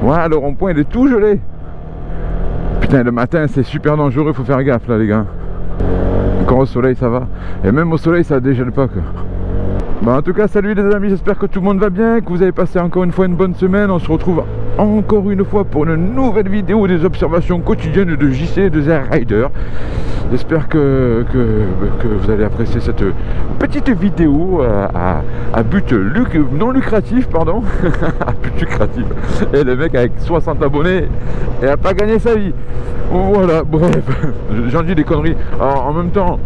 Ouais, le rond-point il est tout gelé. Putain, le matin c'est super dangereux, faut faire gaffe là les gars. Encore au soleil ça va. Et même au soleil ça dégèle pas quoi. Bon, en tout cas, salut les amis, j'espère que tout le monde va bien, que vous avez passé encore une fois une bonne semaine. On se retrouve encore une fois pour une nouvelle vidéo des observations quotidiennes de JC et de ZR Rider. J'espère que vous allez apprécier cette petite vidéo à but non lucratif, pardon. À but lucratif. Et le mec avec 60 abonnés et a pas gagné sa vie. Voilà, bref, j'en dis des conneries. Alors en même temps,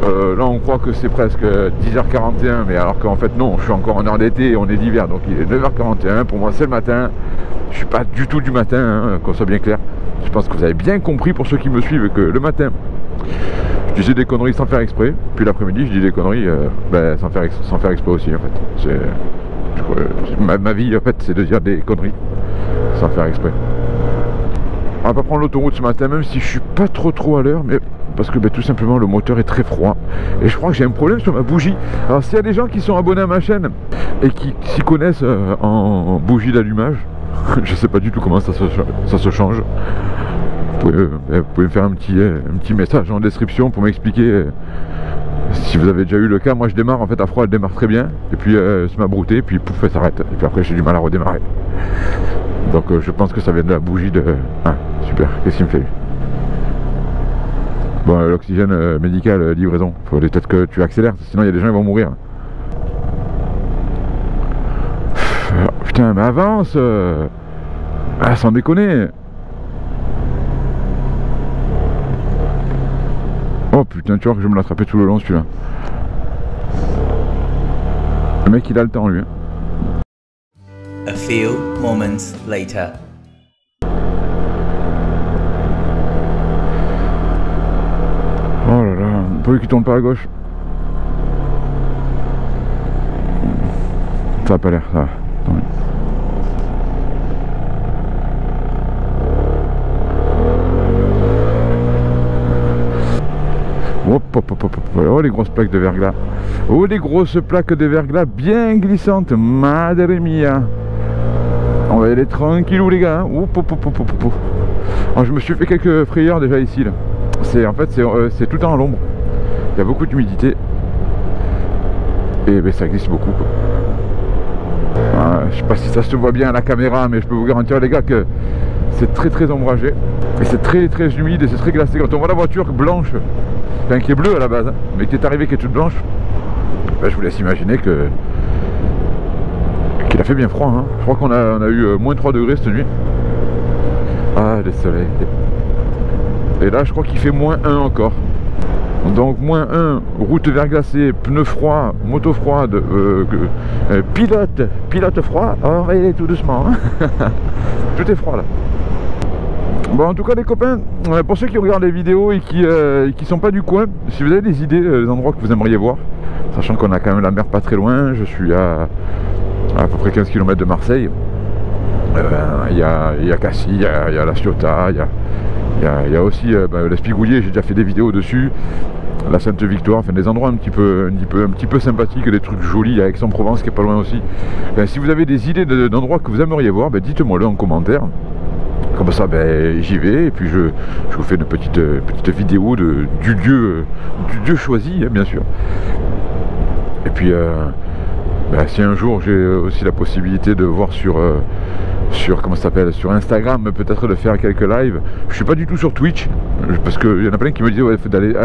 là on croit que c'est presque 10h41, mais alors qu'en fait non, je suis encore en heure d'été et on est d'hiver, donc il est 9h41, pour moi c'est le matin. Je suis pas du tout du matin, hein, qu'on soit bien clair. Je pense que vous avez bien compris pour ceux qui me suivent que le matin, je disais des conneries sans faire exprès, puis l'après-midi je dis des conneries sans faire exprès aussi en fait. Ma vie en fait c'est de dire des conneries sans faire exprès. On va pas prendre l'autoroute ce matin, même si je suis pas trop à l'heure, mais parce que tout simplement le moteur est très froid et je crois que j'ai un problème sur ma bougie. Alors s'il y a des gens qui sont abonnés à ma chaîne et qui s'y connaissent en bougie d'allumage, je sais pas du tout comment ça se change. Vous pouvez me faire un petit message en description pour m'expliquer si vous avez déjà eu le cas. Moi je démarre en fait à froid, elle démarre très bien et puis elle se m'a brouté, puis pouf elle s'arrête et puis après j'ai du mal à redémarrer. Donc je pense que ça vient de la bougie de... Ah super, qu'est-ce qu'il me fait lui? Bon, l'oxygène médical, livraison. Faut peut-être que tu accélères, sinon il y a des gens qui vont mourir. Putain, mais avance. Ah, sans déconner. Oh putain, tu vois que je vais me l'attraper tout le long celui-là. Le mec il a le temps lui. A few moments later. Oh là là, pourvu qu'il tourne pas à gauche. Ça a pas l'air, ça va. Oh les grosses plaques de verglas. Oh les grosses plaques de verglas bien glissantes. Madre mia. On va y aller tranquillou les gars. Alors, je me suis fait quelques frayeurs déjà ici là. En fait c'est tout le temps à l'ombre. Il y a beaucoup d'humidité. Et ça glisse beaucoup quoi. Je sais pas si ça se voit bien à la caméra, mais je peux vous garantir les gars que c'est très ombragé. Et c'est très humide et c'est très glacé. Quand on voit la voiture blanche, enfin qui est bleue à la base, hein, mais qui est arrivée qui est toute blanche, je vous laisse imaginer qu'il a fait bien froid. Hein. Je crois qu'on a eu moins 3 degrés cette nuit. Ah le soleil. Et là je crois qu'il fait moins 1 encore. Donc moins 1, route verglacée, pneus froids, moto froide, pilote froid. On va y aller tout doucement. Hein. Tout est froid là. Bon en tout cas les copains, pour ceux qui regardent les vidéos et qui sont pas du coin, si vous avez des idées, des endroits que vous aimeriez voir, sachant qu'on a quand même la mer pas très loin, je suis à peu près 15 km de Marseille. Il y a Cassis, il y a La Ciotat, il y a aussi l'Espigoulier, j'ai déjà fait des vidéos dessus, la Sainte-Victoire, enfin des endroits un petit peu sympathiques, des trucs jolis, il y a Aix-en-Provence qui est pas loin aussi. Si vous avez des idées d'endroits que vous aimeriez voir, dites-moi-le en commentaire. Comme ça j'y vais et puis je vous fais une petite vidéo du lieu choisi hein, bien sûr. Et puis si un jour j'ai aussi la possibilité de voir sur comment ça s'appelle, sur Instagram, peut-être de faire quelques lives. Je suis pas du tout sur Twitch parce qu'il y en a plein qui me disaient ouais,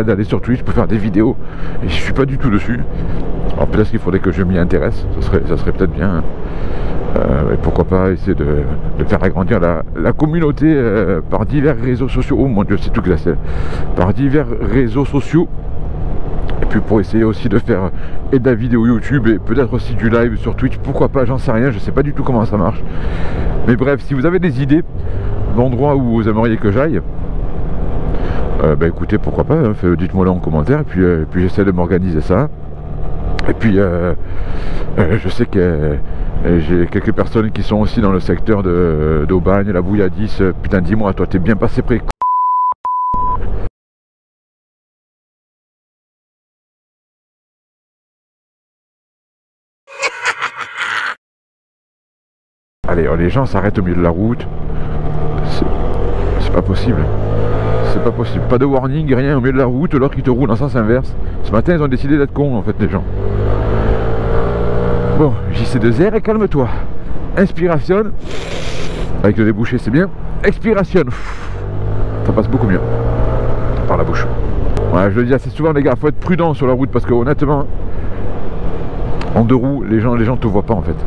d'aller sur Twitch pour faire des vidéos et je suis pas du tout dessus. Alors peut-être qu'il faudrait que je m'y intéresse, ça serait peut-être bien hein. Et pourquoi pas essayer de faire agrandir la communauté par divers réseaux sociaux. Oh mon dieu, c'est tout glacé. Par divers réseaux sociaux. Et puis pour essayer aussi de faire et de la vidéo YouTube et peut-être aussi du live sur Twitch. Pourquoi pas, j'en sais rien, je sais pas du tout comment ça marche. Mais bref, si vous avez des idées d'endroits où vous aimeriez que j'aille, écoutez, pourquoi pas, hein, dites-moi là en commentaire. Et puis j'essaie de m'organiser ça. Et puis je sais que j'ai quelques personnes qui sont aussi dans le secteur d'Aubagne, la Bouilladis. Putain, dis-moi, toi t'es bien passé près. allez, les gens s'arrêtent au milieu de la route. C'est pas possible. C'est pas possible. Pas de warning, rien au milieu de la route, l'autre qui te roule en sens inverse. Ce matin, ils ont décidé d'être cons, en fait, les gens. Bon, JC2R, et calme-toi. Inspiration. Avec le débouché, c'est bien. Expiration. Ça passe beaucoup mieux. Par la bouche. Ouais, je le dis assez souvent, les gars, faut être prudent sur la route parce que honnêtement, en deux roues, les gens te voient pas en fait.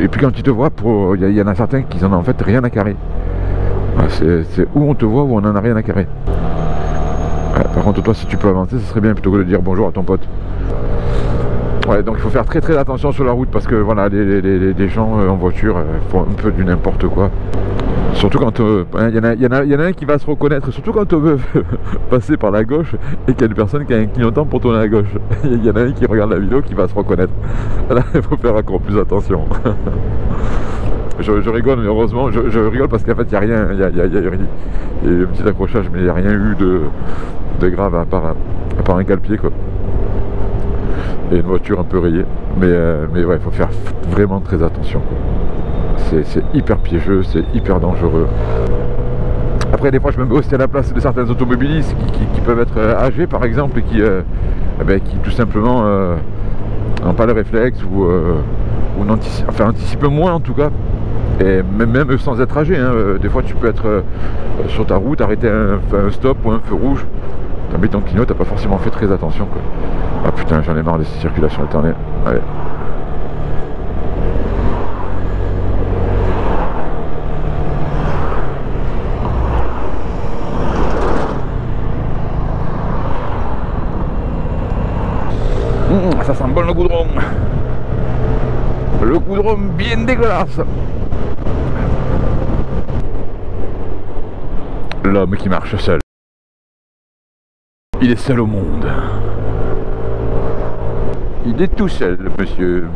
Et puis quand ils te voient, il y en a certains qui en ont en fait rien à carrer. Ouais, c'est où on te voit, où on en a rien à carrer. Ouais, par contre, toi, si tu peux avancer, ce serait bien plutôt que de dire bonjour à ton pote. Ouais, donc il faut faire très très attention sur la route parce que voilà, les gens en voiture font un peu du n'importe quoi. Surtout quand il y en a un qui va se reconnaître, surtout quand on veut passer par la gauche et qu'il y a une personne qui a un clignotant pour tourner à gauche. Il y en a un qui regarde la vidéo qui va se reconnaître. Là, il faut faire encore plus attention. Je rigole, mais heureusement, je rigole parce qu'en fait, il n'y a rien. Il y a un petit accrochage, mais il n'y a rien eu de grave à part un cale-pied, quoi. Et une voiture un peu rayée. Mais ouais, il faut faire vraiment très attention, quoi. C'est hyper piégeux, c'est hyper dangereux. Après, des fois, je me mets aussi à la place de certains automobilistes qui peuvent être âgés, par exemple, et qui tout simplement n'ont pas le réflexe ou anticipent moins, en tout cas. Et même sans être âgé, hein, des fois, tu peux être sur ta route, arrêter un stop ou un feu rouge. T'as mis ton clignot, t'as pas forcément fait très attention, quoi. Ah putain, j'en ai marre de ces circulations alternées. Allez. Ça sent bon le goudron. Le goudron bien dégueulasse. L'homme qui marche seul. Il est seul au monde. Il est tout seul, monsieur.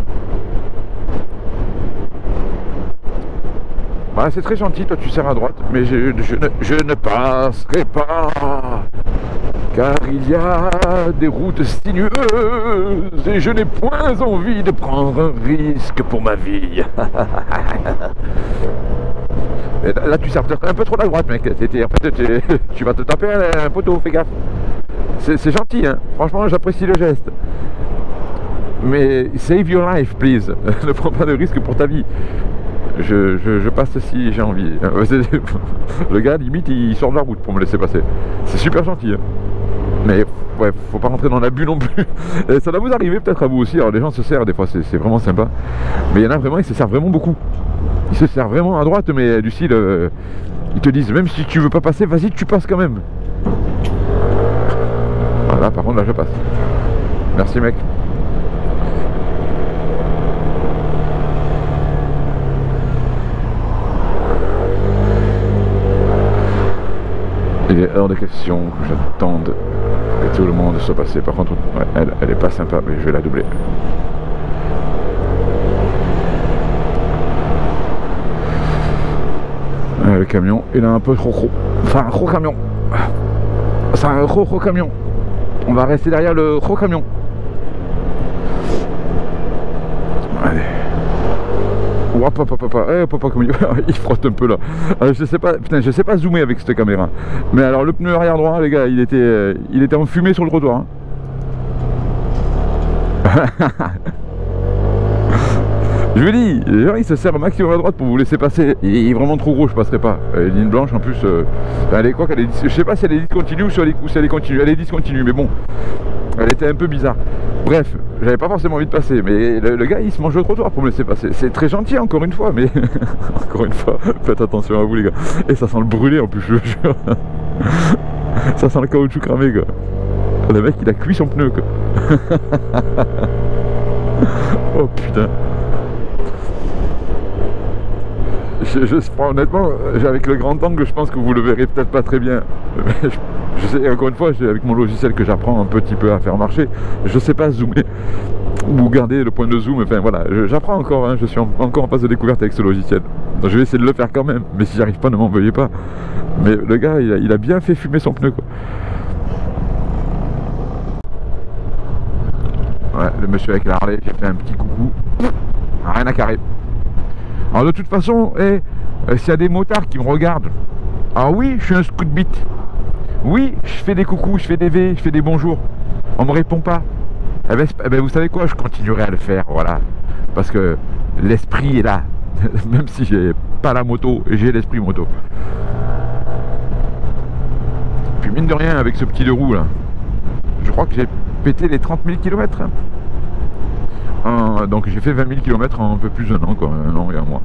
Bah, c'est très gentil, toi tu serres à droite, mais je ne passerai pas. Car il y a des routes sinueuses et je n'ai point envie de prendre un risque pour ma vie. Et là tu sers un peu trop à droite, mec. Tu vas te taper un poteau, fais gaffe. C'est gentil, hein. Franchement, j'apprécie le geste. Mais save your life, please. Ne prends pas de risque pour ta vie. Je passe si j'ai envie. Le gars, limite, il sort de la route pour me laisser passer. C'est super gentil, hein. Mais ouais, faut pas rentrer dans l'abus non plus. Et ça doit vous arriver peut-être à vous aussi. Alors les gens se serrent des fois, c'est vraiment sympa. Mais il y en a vraiment, ils se serrent vraiment beaucoup. Ils se serrent vraiment à droite, mais du style, ils te disent, même si tu veux pas passer, vas-y, tu passes quand même. Voilà, par contre, là, je passe. Merci, mec. Il est hors de question que j'attende que tout le monde soit passé. Par contre, ouais, elle est pas sympa, mais je vais la doubler. Le camion, il est un peu trop gros. Enfin, un gros camion. C'est un gros camion. On va rester derrière le gros camion. Allez. Hop, comme il frotte un peu là. Je sais pas, putain, je sais pas zoomer avec cette caméra. Mais alors le pneu arrière droit, les gars, il était enfumé sur le trottoir. Hein. Je vous dis, les gens ils se serrent au maximum à droite pour vous laisser passer. Il est vraiment trop gros, je passerai pas. Ligne blanche en plus, elle est quoi qu'elle est, je sais pas si elle est discontinue ou si elle est continue. Elle est discontinue, mais bon, elle était un peu bizarre. Bref, j'avais pas forcément envie de passer, mais le gars il se mange le trottoir pour me laisser passer. C'est très gentil encore une fois, mais encore une fois, faites attention à vous les gars. Et ça sent le brûler en plus, je vous jure. Ça sent le caoutchouc cramé quoi. Le mec il a cuit son pneu quoi. Oh putain. Honnêtement, avec le grand angle, je pense que vous le verrez peut-être pas très bien. Je sais, encore une fois, avec mon logiciel que j'apprends un petit peu à faire marcher, je sais pas zoomer ou garder le point de zoom. Enfin voilà, j'apprends encore, hein, je suis encore en phase de découverte avec ce logiciel. Donc, je vais essayer de le faire quand même, mais si j'y arrive pas, ne m'en veuillez pas. Mais le gars, il a bien fait fumer son pneu quoi. Ouais, le monsieur avec la Harley, j'ai fait un petit coucou. Rien à carrer. Alors de toute façon, s'il y a des motards qui me regardent, ah oui, je suis un scout bit. Oui, je fais des coucous, je fais des V, je fais des bonjours. On me répond pas. Eh ben, vous savez quoi, je continuerai à le faire, voilà. Parce que l'esprit est là. Même si j'ai pas la moto, j'ai l'esprit moto. Puis mine de rien, avec ce petit deux roues là, je crois que j'ai pété les 30 000 km. Donc j'ai fait 20 000 km en un peu plus d'un an, quoi, un an et un mois.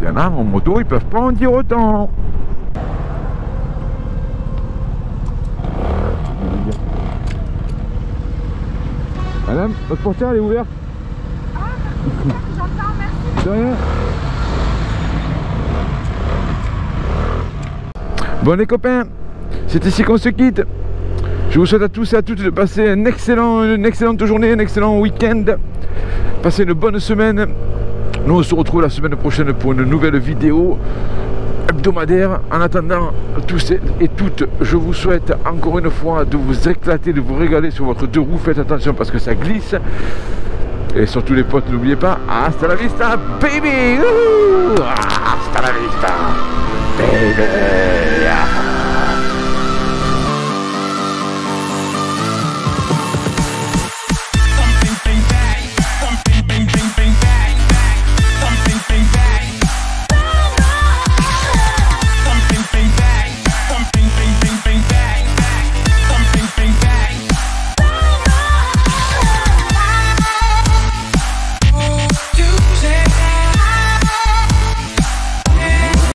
Il y en a en moto, ils peuvent pas en dire autant. Madame, votre portière elle est ouverte? Ah, j'entends, merci. De rien. Bon les copains, c'est ici qu'on se quitte. Je vous souhaite à tous et à toutes de passer une excellente journée, un excellent week-end. Passez une bonne semaine. Nous on se retrouve la semaine prochaine pour une nouvelle vidéo hebdomadaire. En attendant, tous et toutes, je vous souhaite encore une fois de vous éclater, de vous régaler sur votre deux roues. Faites attention parce que ça glisse. Et surtout les potes, n'oubliez pas, hasta la vista baby. Hasta la vista baby.